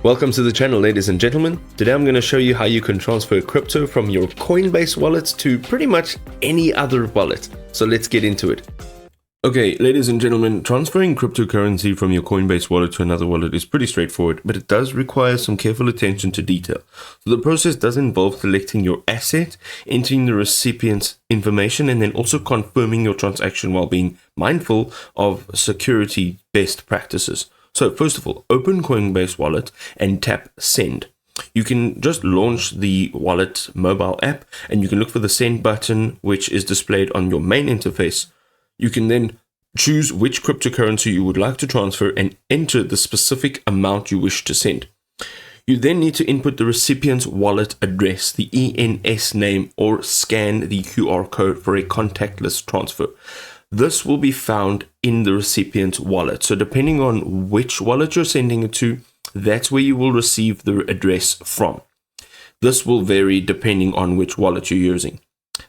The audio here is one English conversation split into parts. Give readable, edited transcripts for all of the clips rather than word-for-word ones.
Welcome to the channel, ladies and gentlemen. Today I'm going to show you how you can transfer crypto from your Coinbase wallet to pretty much any other wallet. So let's get into it. Okay, ladies and gentlemen, transferring cryptocurrency from your Coinbase wallet to another wallet is pretty straightforward, but it does require some careful attention to detail. So the process does involve selecting your asset, entering the recipient's information, and then also confirming your transaction while being mindful of security best practices. So first of all, open Coinbase Wallet and tap Send. You can just launch the wallet mobile app and you can look for the Send button, which is displayed on your main interface. You can then choose which cryptocurrency you would like to transfer and enter the specific amount you wish to send. You then need to input the recipient's wallet address, the ENS name, or scan the QR code for a contactless transfer. This will be found in the recipient's wallet. So depending on which wallet you're sending it to, that's where you will receive the address from. This will vary depending on which wallet you're using.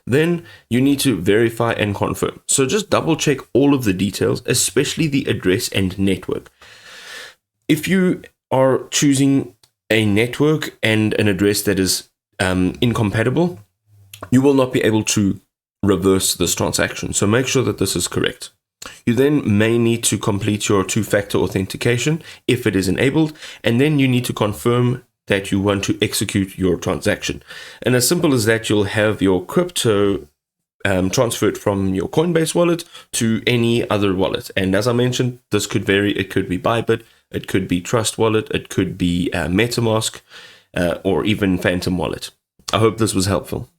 Then you need to verify and confirm. So just double check all of the details, especially the address and network. If you are choosing a network and an address that is incompatible, you will not be able to reverse this transaction. So make sure that this is correct. You then may need to complete your two-factor authentication if it is enabled, and then you need to confirm that you want to execute your transaction. And as simple as that, you'll have your crypto transferred from your Coinbase wallet to any other wallet. And as I mentioned, this could vary. It could be Bybit, it could be Trust Wallet, it could be MetaMask, or even Phantom Wallet. I hope this was helpful.